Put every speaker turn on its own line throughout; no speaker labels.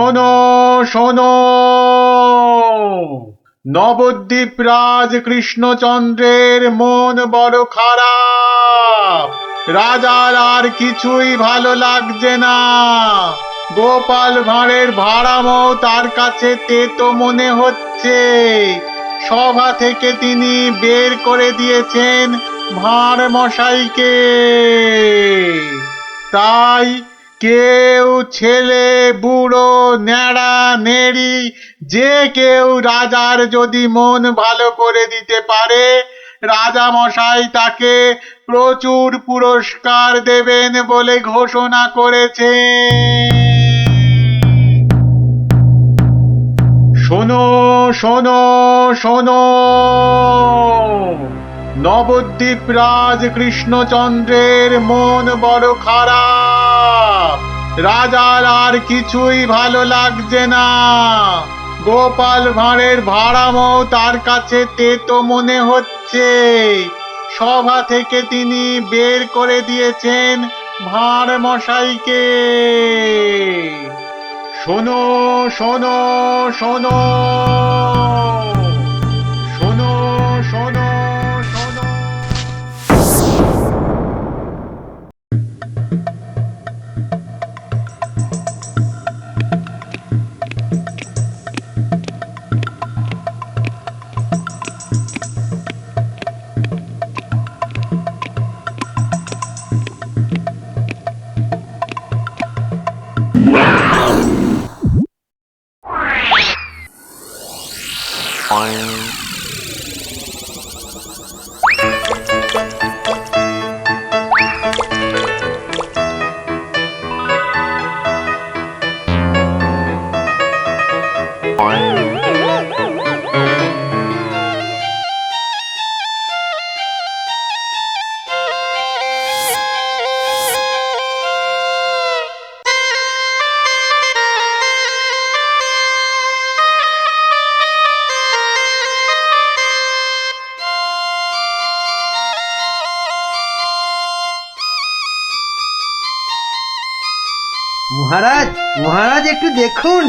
শোনো শোনো, নবদ্বীপ রাজ কৃষ্ণচন্দ্রের মন বড় খারাপ। রাজার আর কিছুই ভালো লাগছে না। গোপাল ভাঁড়ের ভাড়ামো তার কাছে তেতো মনে হচ্ছে। সভা থেকে তিনি বের করে দিয়েছেন ভাঁড় মশাইকে। তাই কেউ, ছেলে বুড়ো ন্যাড়া নেড়ি, যে কেউ রাজার যদি মন ভালো করে দিতে পারে, রাজা মশাই তাকে প্রচুর পুরস্কার দেবেন বলে ঘোষণা করেছে। শোনো শোনো শোনো, নবদ্বীপ রাজ কৃষ্ণচন্দ্রের মন বড় খারাপ। রাজার আর কিছুই ভালো লাগছে না। গোপাল ভাঁড়ের ভাড়ামো তার কাছে তেতো মনে হচ্ছে। সভা থেকে তিনি বের করে দিয়েছেন ভাঁড় মশাইকে। শোনো শোনো শোনো, শোনো শোনো শোনো।
মহারাজ, মহারাজ একটু দেখুন।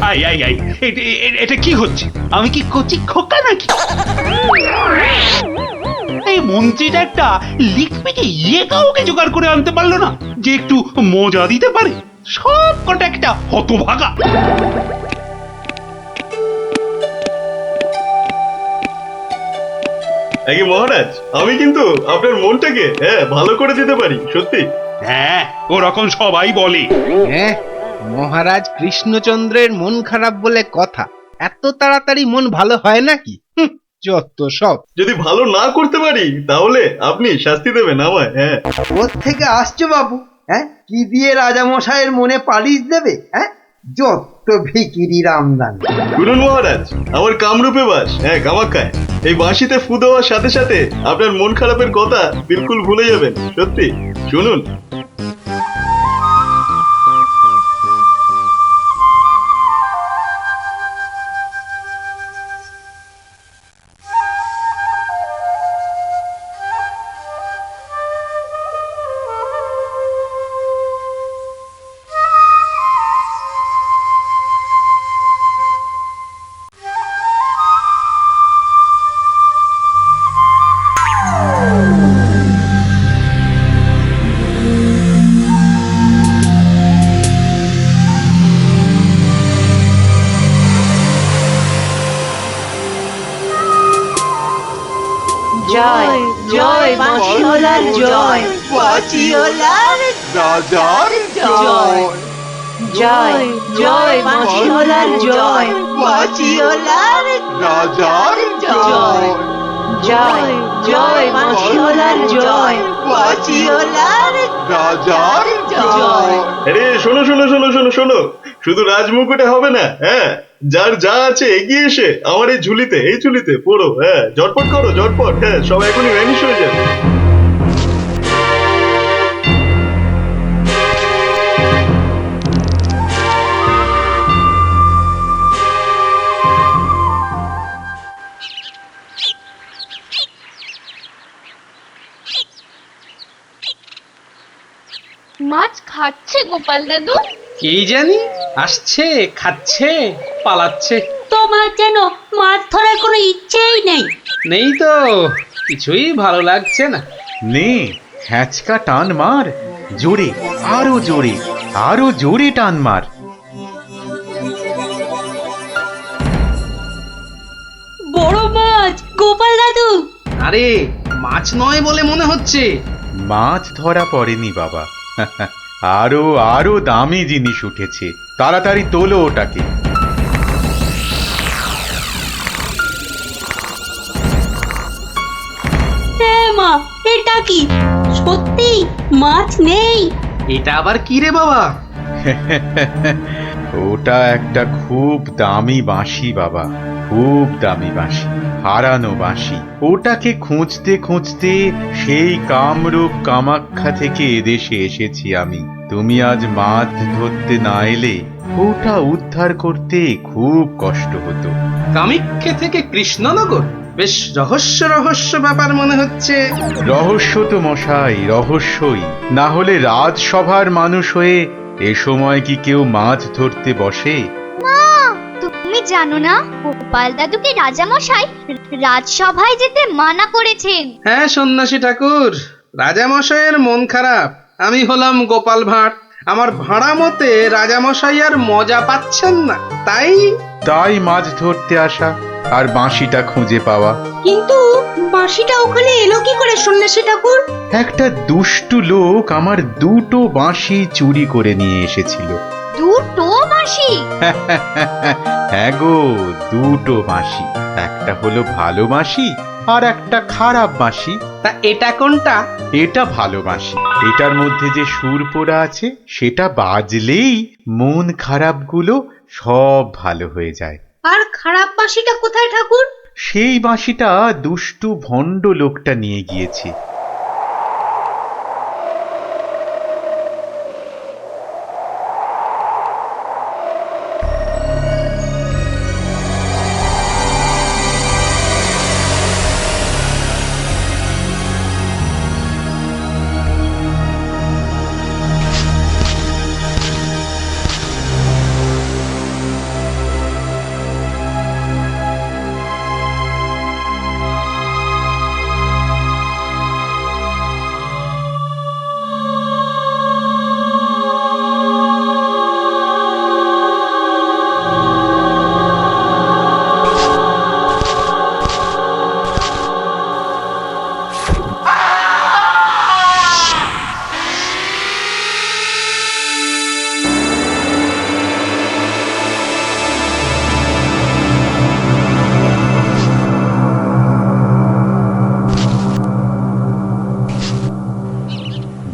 আই আই আই, এটা কি হচ্ছে? আমি কি কচি খোকা নাকি? এই মন্ত্রীটা একটা লিখবিকে কাউকে জোগাড় করে আনতে পারলো না যে একটু মজা দিতে পারে। সব কটা একটা হতভাগা।
আগে মহারাজ, আমি কিন্তু আপনার মনটাকে ভালো করে দিতে পারি, সত্যি।
হ্যাঁ, ওরকম সবাই বলে।
হ্যাঁ, মহারাজ কৃষ্ণচন্দ্রের মন খারাপ বলে কথা। এত তাড়াতাড়ি মন ভালো হয় নাকি? যত সব।
যদি ভালো না করতে পারি তাহলে আপনি শাস্তি দেবেন আমায়। হ্যাঁ,
ওর থেকে আসছো বাবু? হ্যাঁ, কি দিয়ে রাজামশাইয়ের মনে পালিশ দেবে? হ্যাঁ, যত ভিকিরি রামদান।
শুনুন মহারাজ, আমার কামরূপে বাস, কামাখ্যায়। এই বাঁশিতে ফু দেওয়ার সাথে সাথে আপনার মন খারাপের কথা বিলকুল ভুলে যাবেন, সত্যি। শুনুন।
জয় জয় বাঁশিওয়ালার জয়, বাঁশিওয়ালার রাজার জয়। জয় জয় বাঁশিওয়ালার জয়, বাঁশিওয়ালার রাজার জয়। জয় জয় বাঁশিওয়ালার জয়, বাঁশিওয়ালার রাজার জয়।
আরে শোনো শোনো শোনো শোনো শোনো, শুধু রাজমুকুটে হবে না। যার যা আছে এগিয়ে এসে আমার এই ঝুলিতে পড়ো। ঝটপট করো, ঝটপট। সব এখনই ভ্যানিশ হয়ে যাবে।
মাছ খাচ্ছে গোপাল দাদু?
কি জানি, আসছে, খাচ্ছে, পালাচ্ছে।
তোমার যেন মাছ ধরার কোনো ইচ্ছেই নেই।
নেই তো, কিছুই ভালো লাগছে না।
নে হ্যাঁচকা টান মার, জোরে, আরো জোরে, আরো জোরে টান মার।
বড় মাছ গোপাল দাদু।
আরে মাছ নয় বলে মনে হচ্ছে।
মাছ ধরা পড়েনি বাবা, আরো আরো দামি জিনিস উঠেছে। তাড়াতাড়ি তোলো ওটাকে।
মা, এটা কি সত্যি মাছ নেই?
এটা আবার কি রে বাবা?
ওটা একটা খুব দামি বাঁশি বাবা, খুব দামি বাঁশি, হারানো বাঁশি। ওটাকে খুঁজতে খুঁজতে সেই কামরূপ কামাখ্যা থেকে এদেশে এসেছি আমি। তুমি আজ মাছ ধরতে না এলে ওটা উদ্ধার করতে খুব কষ্ট হতো।
কামাখ্যা থেকে কৃষ্ণনগর? বেশ রহস্য রহস্য ব্যাপার মনে হচ্ছে।
রহস্য তো মশাই, রহস্যই। না হলে রাজসভার মানুষ হয়ে এ সময় কি কেউ মাছ ধরতে বসে?
তুমি জানো না গোপাল দাদুকে রাজামশাই রাজসভায় যেতে মানা করেছেন?
হ্যাঁ সন্ন্যাসী ঠাকুর, রাজামশাইয়ের মন খারাপ। আমি হলাম গোপাল ভাঁড়। আমার ভাড়া মতে রাজামশাই আর মজা পাচ্ছেন না, তাই
মাছ ধরতে আসা আর বাঁশিটা খুঁজে পাওয়া।
কিন্তু বাঁশিটা ওখানে এলো কি করে সন্ন্যাসী ঠাকুর?
একটা দুষ্টু লোক আমার দুটো বাঁশি চুরি করে নিয়ে এসেছিল।
দুটো বাঁশি?
হ্যাঁ গো, দুটো বাঁশি। একটা হলো ভালো বাঁশি আর একটা খারাপ বাঁশি।
তা এটা কোনটা?
এটা ভালো বাঁশি। এটার মধ্যে যে সুর পোড়া আছে সেটা বাজলেই মন খারাপগুলো সব ভালো হয়ে যায়।
আর খারাপ বাঁশিটা কোথায় ঠাকুর?
সেই বাঁশিটা দুষ্টু ভণ্ড লোকটা নিয়ে গিয়েছে।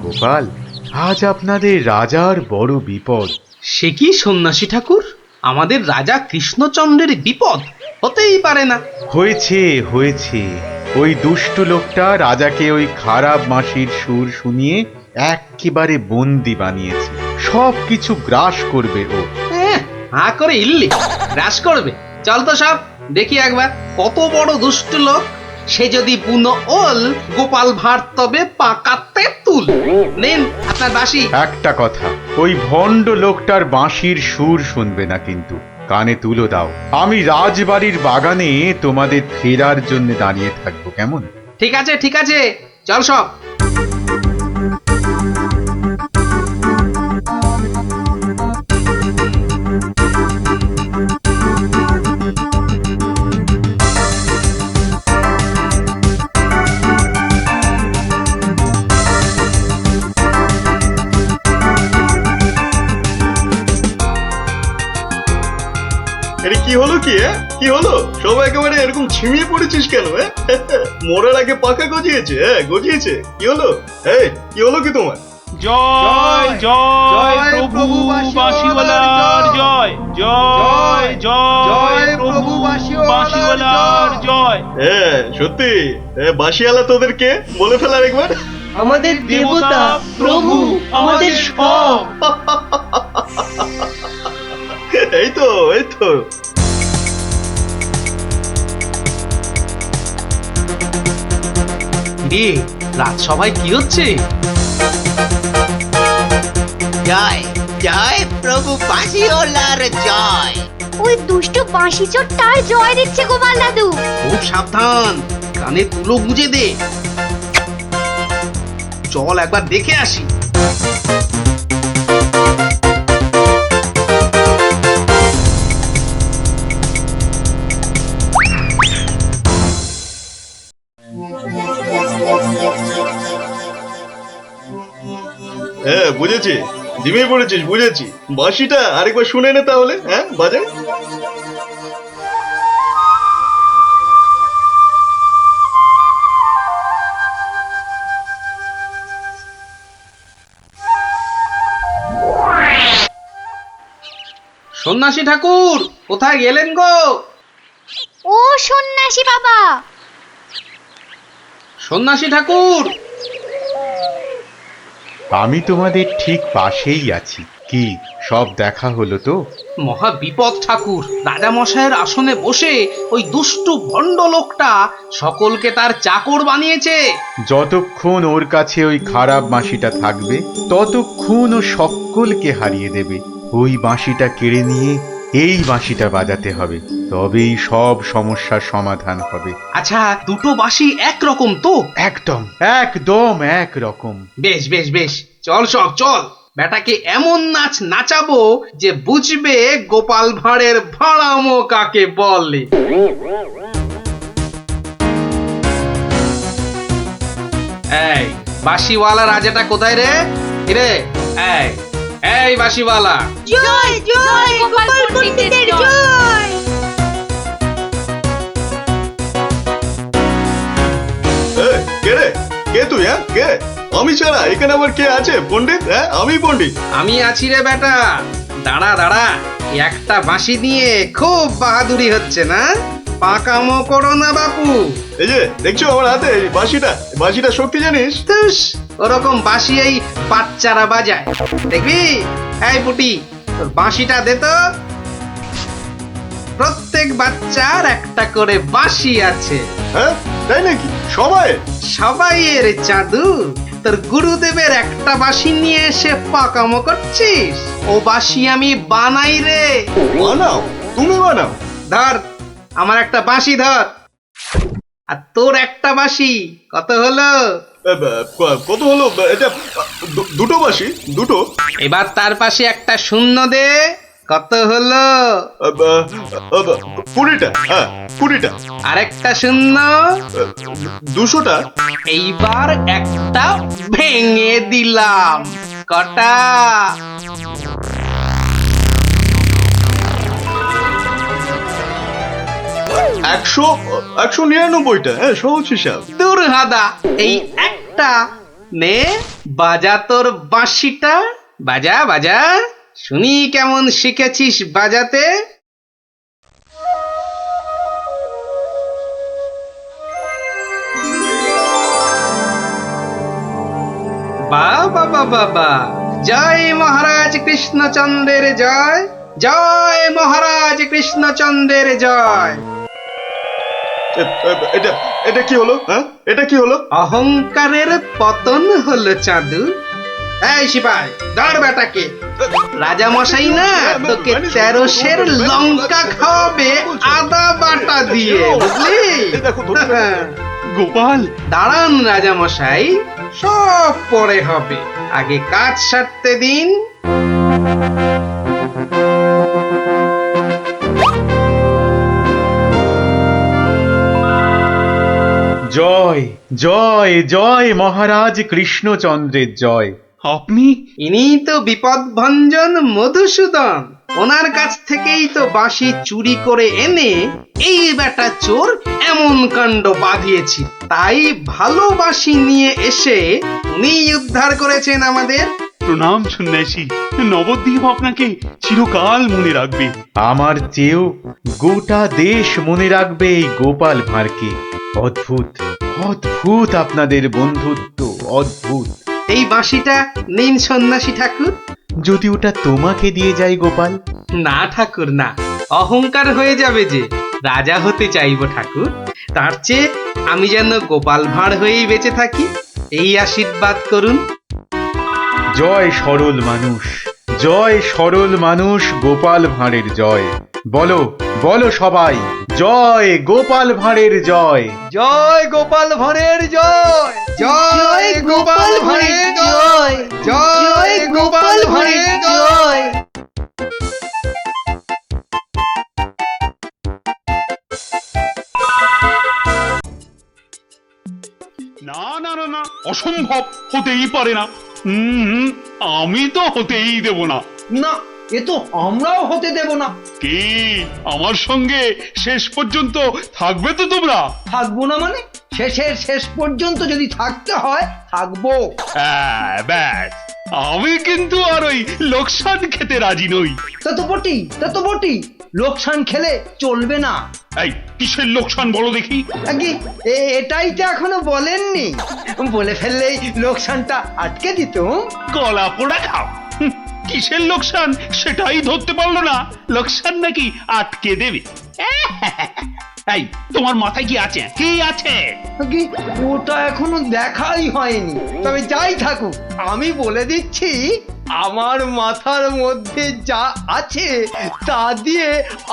গোপাল, আজ আপনাদের রাজার বড় বিপদ।
সে কি সন্ন্যাসী ঠাকুর, আমাদের রাজা কৃষ্ণচন্দ্রের বিপদ? হতেই পারে না।
হয়েছে হয়েছে, ওই দুষ্টু লোকটা রাজাকে ওই খারাপ বাঁশির সুর শুনিয়ে একেবারে বন্দি বানিয়েছে। সব কিছু গ্রাস করবে ও।
হা করে ইল্লি গ্রাস করবে? চল তো সব দেখি একবার, কত বড় দুষ্ট লোক। সে যদি বুনো ওল, গোপাল ভাঁড় তবে পাকাতে তুল। নিন আপনার বাঁশি।
একটা কথা, ওই ভণ্ড লোকটার বাঁশির সুর শুনবে না কিন্তু। কানে তুলো দাও। আমি রাজবাড়ির বাগানে তোমাদের ফেরার জন্য দাঁড়িয়ে থাকবো, কেমন?
ঠিক আছে ঠিক আছে, চল সব।
এটা কি হলো কি? কি হলো? সব একেবারে এরকম ছিমিয়ে পড়েছিস কেন? মরার আগে পাকা গজিয়েছে, গজিয়েছে। কি হলো? এই কি হলো কি তোমার?
জয় জয় প্রভু বাঁশিওয়ালার জয়, জয় জয় প্রভু বাঁশিওয়ালার জয়।
হ্যাঁ সত্যি, বাঁশিওয়ালা তোদের কে বলে ফেলার একবার।
আমাদের দেবতা প্রভু, আমাদের সব।
এই তো এই তো।
রে রাজসভায় কি হচ্ছে?
জয় জয় প্রভু বাঁশিওয়ালার জয়।
ওই দুষ্ট বাঁশি চোরটার জয় দিচ্ছে গোপাল দাদু।
খুব সাবধান, কানে তুলো গুঁজে দে। চল একবার দেখে আসি।
হ্যাঁ বুঝেছি, জিমে পড়েছিস, বুঝেছি। বাঁশিটা আরেকবার শুনে নে তাহলে, হ্যাঁ বাজে।
সন্ন্যাসী ঠাকুর কোথায় গেলেন গো?
ও সন্ন্যাসী বাবা,
সন্ন্যাসী ঠাকুর,
আমি তোমাদের ঠিক পাশেই আছি। কি সব দেখা হলো তো?
মহা বিপদ ঠাকুর। রাজামশাইয়ের আসনে বসে ওই দুষ্টু ভণ্ড লোকটা সকলকে তার চাকর বানিয়েছে।
যতক্ষণ ওর কাছে ওই খারাপ বাঁশিটা থাকবে ততক্ষণ ও সকলকে হারিয়ে দেবে। ওই বাঁশিটা কেড়ে নিয়ে এই বাঁশিটা বাজাতে হবে, তবেই সব সমস্যার সমাধান হবে।
আচ্ছা, দুটো বাঁশি একরকম তো?
একদম একদম একরকম।
বেশ বেশ বেশ, চল সব চল। বেটাকে এমন নাচ নাচাবো যে বুঝবে গোপাল ভাঁড়ের ভাড়ামো কাকে বলে। এই বাঁশিওয়ালা রাজাটা কোথায় রে? রে এই এই বাঁশিওয়ালা,
জয় জয় গোপাল পণ্ডিতের জয়।
কে রে? কে তুই? হ্যাঁ কে? আমি ছাড়া এখানে আবার কে আছে? পণ্ডিত? হ্যাঁ আমি পণ্ডিত।
আমি আছি রে বেটা। দাঁড়া দাঁড়া, একটা বাঁশি নিয়ে খুব বাহাদুরি হচ্ছে না? পাকামো করো না বাপু।
এই যে দেখছো আমার হাতে এই বাঁশিটা, বাঁশিটা শক্তি জানিস?
তুস, ওরকম বাঁশি এই বাচ্চারা বাজায়, দেখবি? এই পুটি, তোর বাঁশিটা দে তো। প্রত্যেক বাচ্চার একটা করে বাঁশি আছে।
হ্যাঁ তাই নাকি? সবাই?
সবাইয়ের জাদু। তোর গুরুদেবের একটা বাঁশি নিয়ে এসে পাকামো করছিস? ও বাঁশি আমি বানাই রে।
বানাও? তুমি বানাও?
ধর, আমার একটা বাঁশি ধর, আর তোর একটা বাঁশি। কত হলো?
কত হলো এটা? দুটো বাঁশি, দুটো।
এবার তার পাশে একটা শূন্য দে। কত হলো?
20টা। হ্যাঁ 20টা।
আরেকটা শূন্য।
200টা।
এইবার একটা ভেঙে দিলাম। কটা?
199টা। হ্যাঁ সহজ হিসাব।
দূর হাদা, এই একটা নে, বাজা তোর বাঁশিটা। বাজা বাজা, শুনি কেমন শিখেছিস বাজাতে। বাবা বাবা বা, জয় মহারাজ কৃষ্ণচন্দ্রের জয়, জয় মহারাজ কৃষ্ণচন্দ্রের জয়।
এটা এটা কি হলো? হ্যাঁ এটা কি হলো?
অহংকারের পতন হলো চাঁদু। এই সিপাই, ধর বেটাকে। রাজা মশাই না তোকে 13 সের লঙ্কা খাওয়াবে আদা বাটা দিয়ে, বুঝলি?
দেখো
গোপাল,
দাঁড়ান রাজা মশাই, সব পরে হবে, আগে কাজ সারতে দিন।
জয় জয় জয় মহারাজ কৃষ্ণচন্দ্রের জয়।
আপনি?
ইনি তো বিপদ ভঞ্জন মধুসূদন। ওনার কাছ থেকেই তো বাঁশি চুরি করে এনে এই বেটা চোর এমন কাণ্ড বাঁধিয়েছি। তাই ভালো বাঁশি নিয়ে এসে উনি উদ্ধার করেছেন আমাদের।
প্রণাম সন্ন্যাসী, নবদ্বীপ আপনাকে চিরকাল মনে রাখবে।
আমার চেয়েও গোটা দেশ মনে রাখবে এই গোপাল ভাঁড়কে। অদ্ভুত অদ্ভুত আপনাদের বন্ধুত্ব, অদ্ভুত।
এই বাঁশিটা নিন সন্ন্যাসী ঠাকুর।
যদি ওটা তোমাকে দিয়ে যাই গোপাল?
না ঠাকুর না, অহংকার হয়ে যাবে যে। রাজা হতে চাইবো ঠাকুর, তার চেয়ে আমি যেন গোপাল ভাঁড় হয়েই বেঁচে থাকি, এই আশীর্বাদ করুন।
জয় সরল মানুষ, জয় সরল মানুষ, গোপাল ভাঁড়ের জয়। বলো বলো সবাই, জয় গোপাল ভাঁড়ের জয়।
জয় গোপাল ভাঁড়ের জয়, জয় গোপাল ভাঁড়ের জয়, জয় গোপাল ভাঁড়ের জয়।
না না না না, অসম্ভব, হতেই পারে না। আমি তো হতেই দেব না।
না, এ তো আমরাও হতে দেব না।
কি আমার সঙ্গে শেষ পর্যন্ত থাকবে তো তোমরা?
থাকবো না মানে? শেষের শেষ পর্যন্ত যদি থাকতে হয় থাকবো।
হ্যাঁ, ব্যাস, আমি কিন্তু আর ওই লোকসান খেতে রাজি নই।
তা তো বটি, তা তো বটি, লোকসান খেলে চলবে না।
এই কিসের লোকসান বলো দেখি?
আগে এটাই তো এখনো বলেননি, বলে ফেললেই লোকসানটা আটকে দিত।
কলা পোড়া খাও। কিসের লোকসান সেটাই ধরতে পারলো না, লোকসান নাকি আটকে দেবে। এই তোমার মাথায় কি আছে? কি আছে?
আগে ওটা এখনো দেখাই হয়নি, তবে যাই থাকুক আমি বলে দিচ্ছি, আমার মাথার মধ্যে যা আছে তা দিয়ে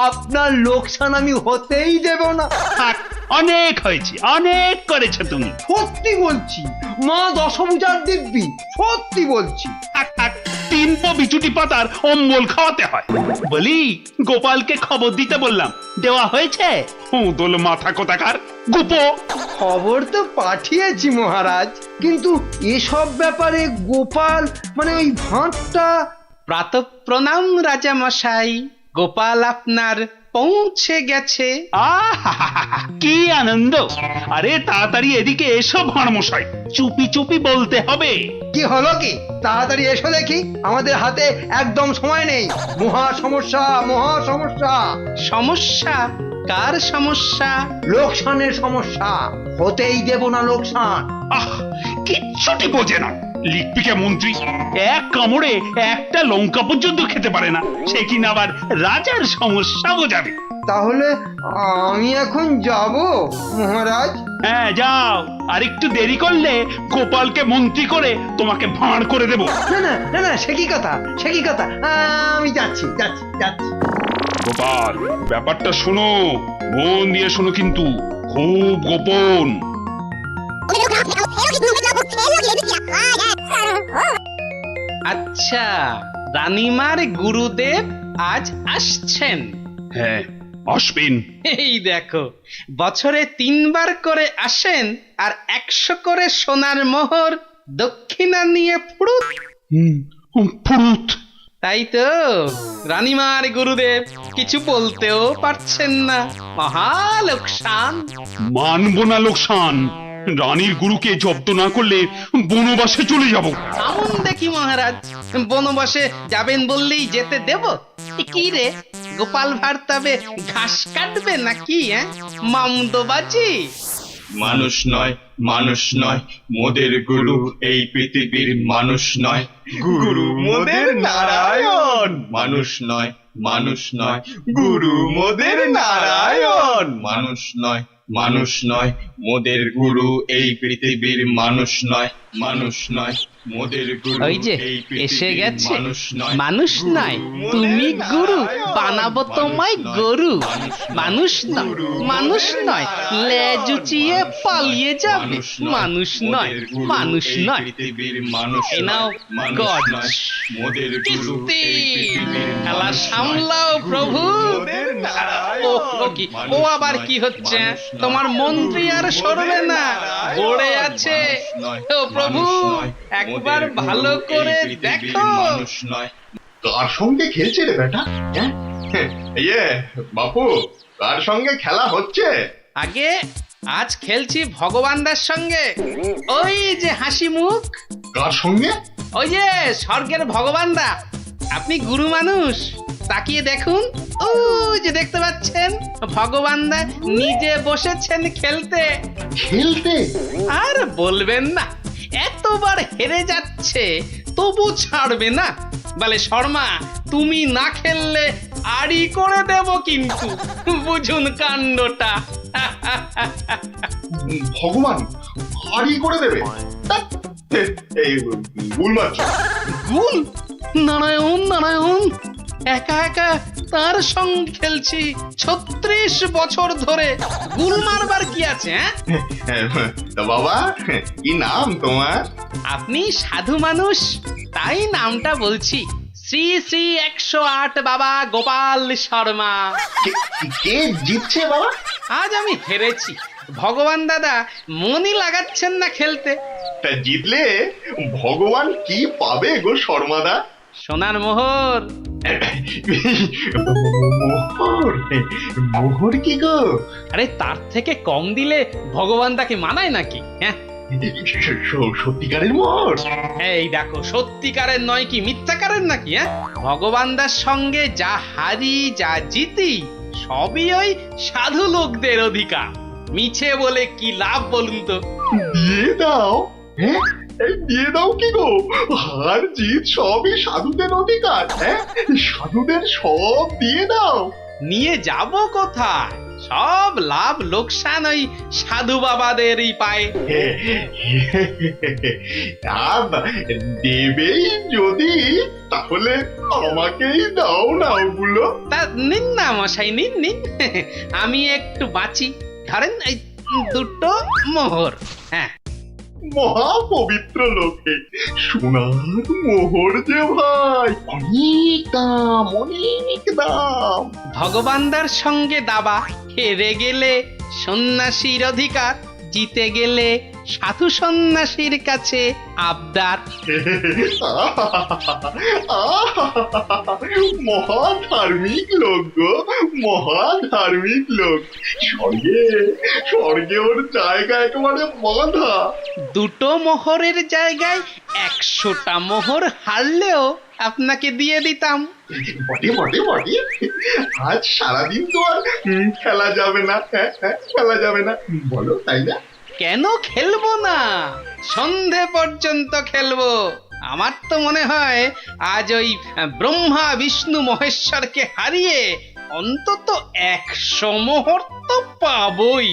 আপনার লোকসান আমি হতেই দেব না।
থাক, অনেক হয়েছে, অনেক করেছো তুমি।
সত্যি বলছি, মা দশভুজার দিব্যি, সত্যি বলছি।
থাক থাক, 3 পো বিচুটি পাতার অম্বল খাওয়াতে হয়। বলি, গোপালকে খবর দিতে বললাম, দেওয়া হয়েছে? দোল মাথা কোথাকার গুপো।
খবর তো পাঠিয়েছি মহারাজ, কিন্তু এসব ব্যাপারে গোপাল মানে ওই ভাঁড়টা।
প্রাতঃ প্রণাম রাজা মশাই, গোপাল আপনার পৌঁছে গেছে।
আহা, কি আনন্দ! আরে তাড়াতাড়ি এদিকে এসো ভাঁড় মশাই, চুপি চুপি বলতে হবে।
কি হলো কি? তাড়াতাড়ি এসো দেখি, আমাদের হাতে একদম সময় নেই। মহা সমস্যা, মহা সমস্যা।
সমস্যা? কার সমস্যা?
লোকসানের সমস্যা, হতেই দেব না লোকসান।
আহ, কিচ্ছুটি বোঝে না। লিখবিকে মন্ত্রী এক কামড়ে একটা লঙ্কা পর্যন্ত খেতে পারে না, সে কিনা আবার রাজার সমস্যা বোঝাবে।
তাহলে আমি এখন যাব মহারাজ?
হ্যাঁ যাও, আর একটু দেরি করলে গোপালকে মন্ত্রী করে তোমাকে ভাঁড় করে দেব।
না না না না, সে কি কথা, সে কি কথা, আমি যাচ্ছি যাচ্ছি যাচ্ছি।
গোপাল, ব্যাপারটা শোনো, মন দিয়ে শোনো, কিন্তু খুব গোপন।
আচ্ছা, রানীমার গুরুদেব আজ আসছেন?
হ্যাঁ, আসবেন।
এই দেখো, বছরে 3 বার করে আসেন, আর 100 করে সোনার মোহর দক্ষিণা নিয়ে ফুরুত।
ফুরুত।
তাই তো, রানীমার গুরুদেব কিছু বলতেও পারছেন না। মহা লোকসান।
মানব না লোকসান। রানীর গুরুকে জব্দ না করলে বনবাসে চলে যাব।
আমন দেখি মহারাজ, বনবাসে যাবেন বললেই যেতে দেব? কি রে, গোপাল ভাঁড় তবে ঘাস কাটবে নাকি? মামদোবাজি।
মানুষ নয়, মানুষ নয়, মোদের গুরু এই পৃথিবীর মানুষ নয়, গুরু মোদের নারায়ণ। মানুষ নয়, মানুষ নয়, গুরু মোদের নারায়ণ। মানুষ নয়, মানুষ নয়, মোদের গুরু এই পৃথিবীর মানুষ নয়, মানুষ নয়, মোদের গুরু
ওই যে
এই
এসে
পৃথিবীর
গেছে,
মানুষ নয়,
মানুষ নয়, তুমি গুরু, বানাবো তোমায় গরু। মানুষ নয়, মানুষ নয়, লেজ উঁচিয়ে পালিয়ে যাবে। মানুষ নয়, মানুষ নয়।
পৃথিবীর মানুষ
এই নাও
মানুষ
গজ।
নয়, মোদের গুরু
কিস্তি।
এই পৃথিবীর
খেলা
মানুষ
সামলাও
নয়,
প্রভু।
মোদের নারায়ণ।
ও কি, ও আবার কি হচ্ছে? তোমার মন্ত্রী আর সরবে না, পড়ে আছে। ও প্রভু, একবার ভালো করে দেখো।
মানুষ নয়। কার সঙ্গে খেলছে রে বেটা? ইয়ে বাপু, কার সঙ্গে খেলা হচ্ছে?
আগে আজ খেলছি ভগবানদার সঙ্গে। ওই যে হাসি মুখ,
কার সঙ্গে?
ওই যে স্বর্গের ভগবানদা। আপনি গুরু মানুষ, তাকিয়ে দেখুন, ও যে দেখতে পাচ্ছেন, ভগবানদা নিজে বসেছেন খেলতে।
খেলতে?
আর বলবেন না, এতবার হেরে যাচ্ছে তবু ছাড়বে না। বলে, শর্মা তুমি না খেললে আড়ি করে দেব কিন্তু, বুঝুন কাণ্ডটা।
ভগবান হারি করে দেবে? ধ্যাৎ, এই গুল মারছো?
গুল? নারায়ণ নারায়ণ, একা একা তার সঙ্গে খেলছি 36 বছর ধরে, গুল মারবার কি আছে?
তা বাবা, কি নাম তোমার?
আপনি সাধু মানুষ, তাই নামটা বলছি। শ্রী শ্রী 108 বাবা গোপাল শর্মা।
কে জিতছে বাবা?
আজ আমি হেরেছি। ভগবান দাদা মনই লাগাচ্ছেন না খেলতে।
তা জিতলে ভগবান কি পাবে গো শর্মাদা?
সোনার মোহর।
মোহর? মোহর কি গো?
আরে তার থেকে কম দিলে ভগবান তাকে মানায় নাকি? হ্যাঁ,
সত্যিকারের মোহর?
এই দেখো, সত্যিকারের নয় কি মিথ্যাকারের নাকি? হ্যাঁ, ভগবান দার সঙ্গে যা হারি যা জিতি সবই ওই সাধু লোকদের অধিকার। মিছে বলে কি লাভ বলুন তো?
দিয়ে দাও। হ্যাঁ, এই দিয়ে দাও কি গো? হার জিত সবই সাধুদের অধিকার। হ্যাঁ, সাধুদের সব দিয়ে দাও।
নিয়ে যাব কোথায়? সব লাভ লোকসান ওই সাধু বাবাদেরই পায়।
দেবেই যদি, তাহলে আমাকেই দাও না ওগুলো।
তা নিন না মশাই, নিন নিন, আমি একটু বাঁচি। ধরেন এই 2টো মোহর। হ্যাঁ,
মহা পবিত্র লোকে সোনার মোহর যে ভাই, অনেক দাম, অনেক দাম।
ভগবানদার সঙ্গে দাবা, হেরে গেলে সন্ন্যাসীর অধিকার, জিতে গেলে সাধু সন্ন্যাসীর কাছে আবদার।
মহা ধার্মিক লোক গো, মহা ধার্মিক লোক। স্বর্গে, স্বর্গে ওর জায়গা একেবারে বাঁধা।
2টো মোহরের জায়গায় 100টা মোহর হারলেও আপনাকে দিয়ে দিতাম।
বটে বটে বটে, আজ সারাদিন তো আর খেলা যাবে না। হ্যাঁ, খেলা যাবে না, বলো তাই না?
কেন খেলবো না? সন্ধে পর্যন্ত খেলবো। আমার তো মনে হয় আজ ওই ব্রহ্মা বিষ্ণু মহেশ্বরকে হারিয়ে অন্তত 100 মোহর তো পাবই।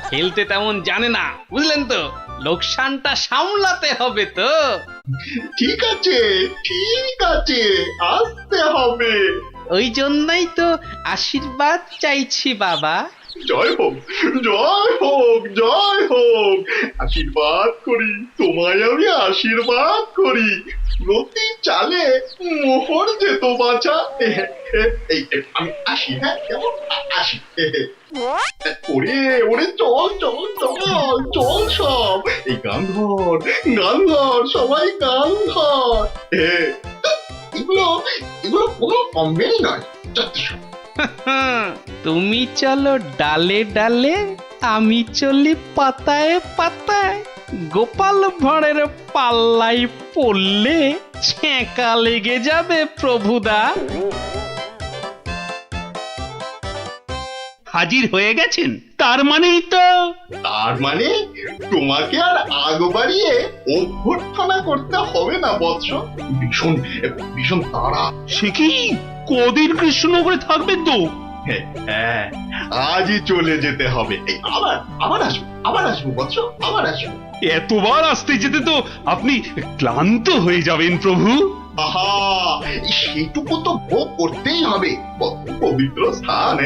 খেলতে তেমন জানে না, বুঝলেন তো? লোকসানটা সামলাতে হবে তো।
ঠিক আছে, ঠিক আছে, আসতে হবে।
ওই জন্যই তো আশীর্বাদ চাইছি বাবা।
জয় হোক, জয় হোক, জয় হোক। আশীর্বাদ করি তোমায়, আমি আশীর্বাদ করি। প্রতি চালে মোহর যেত বাঁচা। এই আমি আসি। হ্যাঁ, কেমন আসি? ওরে ওরে, চল চল চল চল সব। এই গান ধর, গান ধর, সবাই গান ধর। এগুলো এগুলো কোনো কমবেই নয়। যথেষ্ট।
তুমি চলো ডালে ডালে, আমি চলি পাতায় পাতায়। গোপাল ভাঁড়ের পাল্লাই পড়লে ছ্যাঁকা লেগে যাবে প্রভুদা।
হাজির হয়ে গেছেন, তার মানেই তো।
তার মানে তোমাকে আর আগ বাড়িয়ে অভ্যর্থনা করতে হবে না বৎস। ভীষণ ভীষণ তাড়া।
সে কি কদিন কৃষ্ণনগরে থাকবেন তো?
হ্যাঁ, আজই চলে যেতে হবে। এই আবার আবার আসবো, আবার আসবো বৎস, আবার আসবো।
এতবার আসতে যেতে তো আপনি ক্লান্ত হয়ে যাবেন প্রভু।
আহা, সেটুকু তো ভোগ করতেই হবে। পবিত্র স্থান।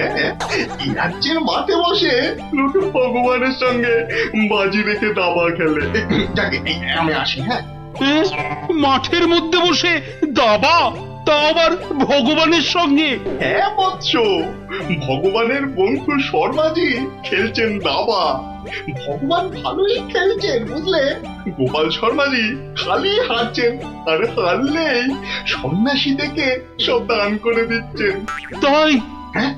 এই রাজ্যের মাঠে বসে লোকে ভগবানের সঙ্গে বাজি রেখে দাবা খেলে। যাকে আমি আসি। হ্যাঁ,
মাঠের মধ্যে বসে দাবা, তা আবার ভগবানের সঙ্গে?
হ্যাঁ বৎস, ভগবানের বন্ধু শর্মাজি খেলছেন দাবা। ভগবান ভালোই খেলছেন, বুঝলে। গোপাল শর্মাজি খালি হারছেন, আর হারলেই সন্ন্যাসী থেকে সব দান করে দিচ্ছেন।
তাই?
হ্যাঁ,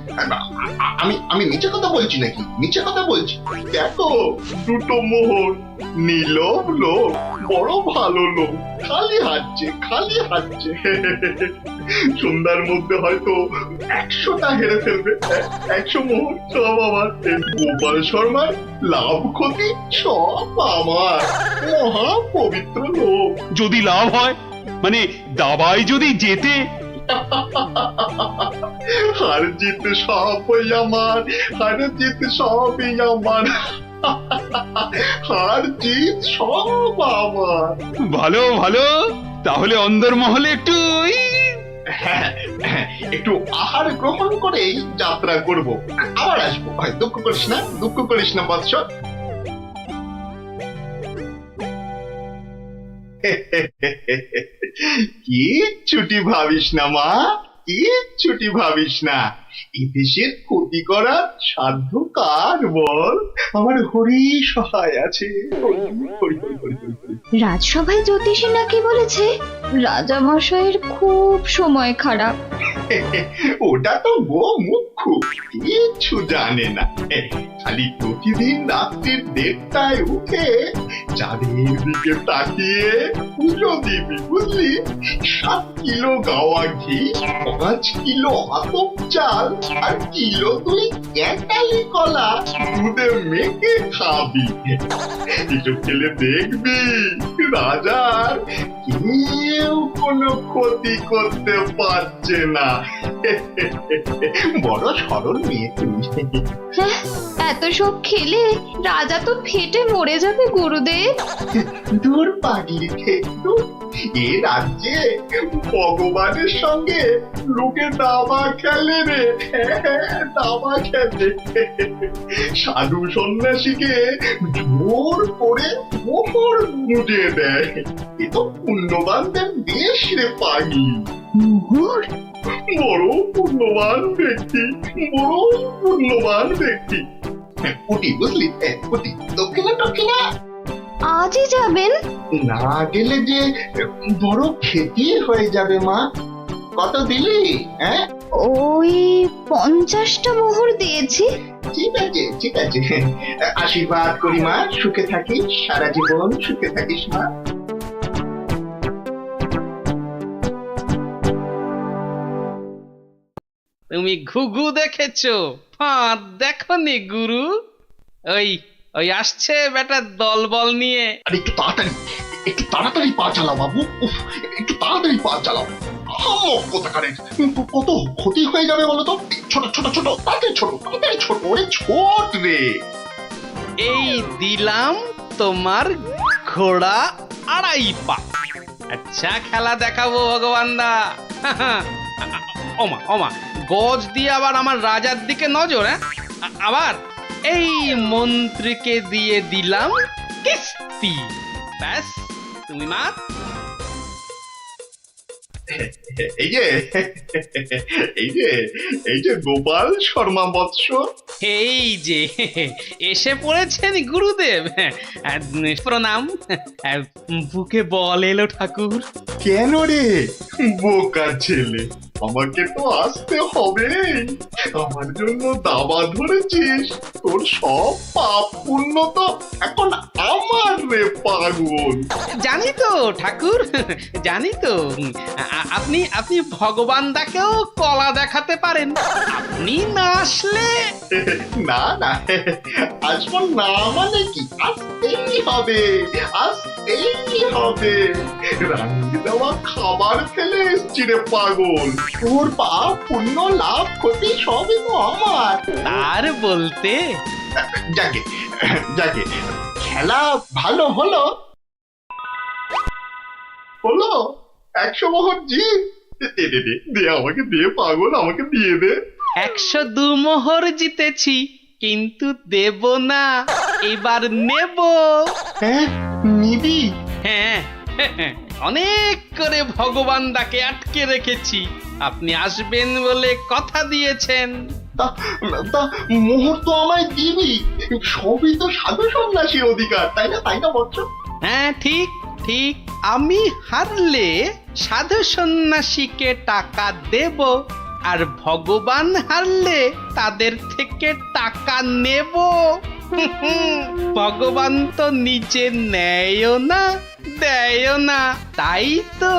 আমি আমি মিছে কথা বলছি নাকি? মিছে কথা বলছি? দেখো, 2টো মোহর। নীলব লোক, বড় ভালো লোক, খালি হাঁটছে, খালি হাঁটছে। সন্ধ্যার মধ্যে হয়তো 100টা হেরে ফেলবে। 100 মোহর সব আমার। গোপাল শর্মার লাভ ক্ষতি সব আমার। মহা পবিত্র লোক।
যদি লাভ হয়, মানে দাবায় যদি জেতে?
হার জিত সবই আমার, হার জিত সবই আমার। হার জিত সব আমার।
ভালো ভালো, তাহলে অন্দরমহলে একটু
হ্যাঁ, একটু আহার গ্রহণ করেই যাত্রা করব, আবার আসবো। দুঃখ করিস না, দুঃখ করিস না বৎস। কি ছুটি ভাবিস না মা, কি ছুটি ভাবিস না। এই দেশের ক্ষতি করার সাধ্য কার বল? আমার হরি সহায় আছে। হরি, হরি, হরি, হরি, হরি, হরি।
রাজসভায় জ্যোতিষী নাকি বলেছে রাজা মশাইয়ের খুব সময় খারাপ।
ওটা তো গোমুখ, কিচ্ছু জানে না। খালি প্রতিদিন রাত্রির 1:30টায় উঠে চাঁদের দিকে তাকিয়ে পুজো দিবি, বুঝলি? 7 কিলো গাওয়া ঘি, 5 কিলো আতপ চাল আর কিলো 2 ক্যাটালি কলা দুধে মেখে খাবি। একটু খেলে দেখবি রাজার কেউ কোনো ক্ষতি করতে পারছে না। বড় সরল মেয়ে তুমি।
হ্যাঁ, এত সব খেলে রাজা তো ফেটে মরে যাবে গুরুদেব।
দূর পাগলি, দূর। এ রাজ্যে ভগবানের সঙ্গে লোকে দাবা খেলে রে, দাবা খেলে। সাধু সন্ন্যাসীকে জোর করে মোহর গুঁজে দেয়। এ তো পুণ্যবানদের দেশ রে পাগলি।
মোহর?
বড় পুণ্যবান ব্যক্তি, বড় পুণ্যবান ব্যক্তি। পুটি, বুঝলি? পুটি, দক্ষিণা টক্ষিণা
আজই যাবেন?
না গেলে যে বড় ক্ষতি হয়ে যাবে মা। কত দিলি? হ্যাঁ,
ওই 50টা মোহর দিয়েছি।
ঠিক আছে, ঠিক আছে। আশীর্বাদ করি মা, সুখে থাকিস, সারা জীবন সুখে থাকিস মা।
তুমি ঘুঘু দেখেছো, ফাঁদ দেখনি গুরু? ওই ওই আসছে বেটা দলবল নিয়ে।
আর একটু তাড়াতাড়ি পা চালাও বাবু। উফ, একটু তাড়াতাড়ি পা চালাও। হামক কোথাকারে, কত ক্ষতি হয়ে যাবে বলো তো? ছোট ছোট ছোট, তাড়াতাড়ি ছোট, তাড়াতাড়ি ছোট, ওরে ছোট রে।
এই দিলাম তোমার ঘোড়া 2.5 পা। আচ্ছা খেলা দেখাবো ভগবান দা। ওমা ওমা, গজ দিয়ে আবার আমার রাজার দিকে নজর। হ্যাঁ, আবার এই মন্ত্রীকে দিয়ে দিলাম কিস্তি। ব্যাস, তুমি মাত।
এই যে এই যে গোপাল শর্মা বৎস।
এই যে এসে পড়েছেন গুরুদেব। প্রণাম। বুকে বল এলো ঠাকুর।
কেন রে বোকা ছেলে, আমাকে তো আসতে হবে। আমার জন্য দাবা ধরেছিস, তোর সব পাপ পুণ্য তো এখন আমার রে পাগল।
জানি তো ঠাকুর, জানি তো। আপনি আপনি ভগবান দাকেও কলা দেখাতে পারেন। আপনি না আসলে
না না, আসবো না মানে কি? আসতেই হবে, আসতেই হবে। রান্নি দেওয়া খাবার ফেলে এসছি রে পাগল। তোর পাপ পুণ্য লাভ ক্ষতি সবই তো আমার।
তার বলতে
যাকে যাকে, খেলা ভালো হলো হলো। 100 মোহর জিত। দে আমাকে, দে পাগল, আমাকে দিয়ে দে।
102 মোহর জিতেছি, কিন্তু দেব না, এবার নেব।
হ্যাঁ, নিবি?
হ্যাঁ, অনেক করে ভগবান দাকে আটকে রেখেছি। আপনি আসবেন বলে কথা দিয়েছেন।
তা তা মোহর তো আমায় দিবি। সবই তো সাধু সন্ন্যাসীর অধিকার, তাই না? তাই না বৎস?
হ্যাঁ, ঠিক ঠিক। আমি হারলে সাধু সন্ন্যাসীকে টাকা দেব, আর ভগবান হারলে তাদের থেকে টাকা নেব। ভগবান তো নিজে নেয়ও না, দেয়ও না। তাই তো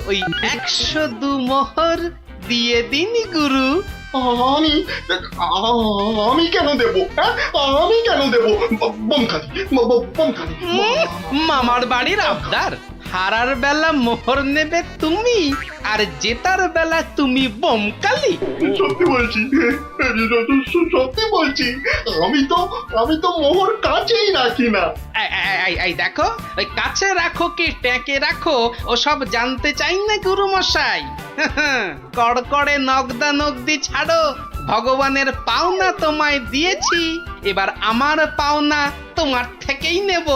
ওই 102 মোহর দিয়ে দিন গুরু।
আমি আমি কেন দেব? হ্যাঁ, আমি কেন দেব? বোমখালি, বোমখালি।
মামার বাড়ির আবদার, হারার বেলা মোহর নেবে তুমি আর জেতার বেলা তুমি বোমকালি।
সত্যি বলছি, সত্যি বলছি, আমি তো মোহর কাছেই রাখি না।
এই দেখো, ওই কাছে রাখো কি ট্যাঁকে রাখো ওসব জানতে চাই না গুরু মশাই। কড়কড়ে নগদা নগদি ছাড়ো, ভগবানের পাওনা তোমায় দিয়েছি, এবার আমার পাওনা তোমার থেকেই নেব।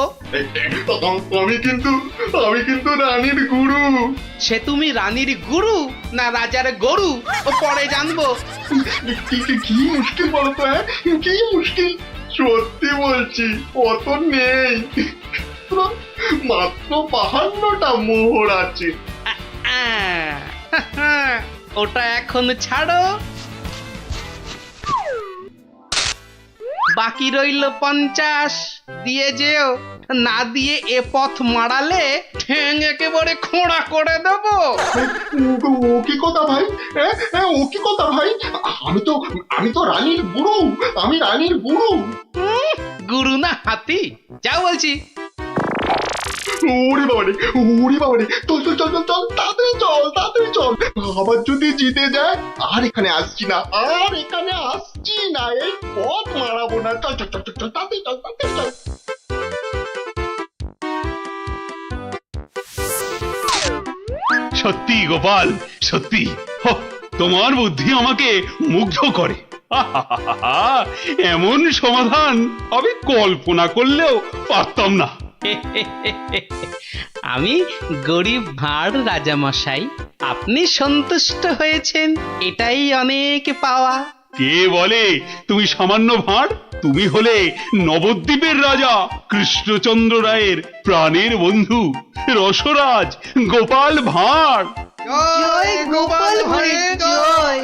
আমি কিন্তু রানীর গুরু।
সে তুমি রানীর গুরু না রাজার গরু ও পরে জানবো।
কি মুশকিল বলতো, হ্যাঁ কি মুশকিল। সত্যি বলছি, অত নেই, মাত্র 52টা মোহর আছে।
ওটা এখন ছাড়ো, বাকি রইল 50। দিয়ে যেও, না দিয়ে এ পথ মারালে ঠ্যাং একেবারে খোঁড়া করে দেবো।
ও কি কথা ভাই, ও কি কথা ভাই, আমি তো রানীর গুরু, আমি রানীর গুরু।
গুরু না হাতি, যা বলছি।
ওরে বাবারে, চল তাড়াতাড়ি চল। আবার যদি জিতে যায় আর এখানে আসছি না, এই পথ মারাবো না। চল তাড়াতাড়ি চল।
সত্যি গোপাল, সত্যি তোমার বুদ্ধি আমাকে মুগ্ধ করে। এমন সমাধান আমি কল্পনা করলেও পারতাম না।
আমি গরিব ভাঁড় রাজামশাই, আপনি সন্তুষ্ট হয়েছেন, এটাই অনেক পাওয়া।
কে বলে তুমি সামান্য ভাঁড়? তুমি হলে নবদ্বীপের রাজা কৃষ্ণচন্দ্র রায়ের প্রাণের বন্ধু রসরাজ গোপাল ভাঁড়।
জয় গোপাল ভাঁড়ের জয়।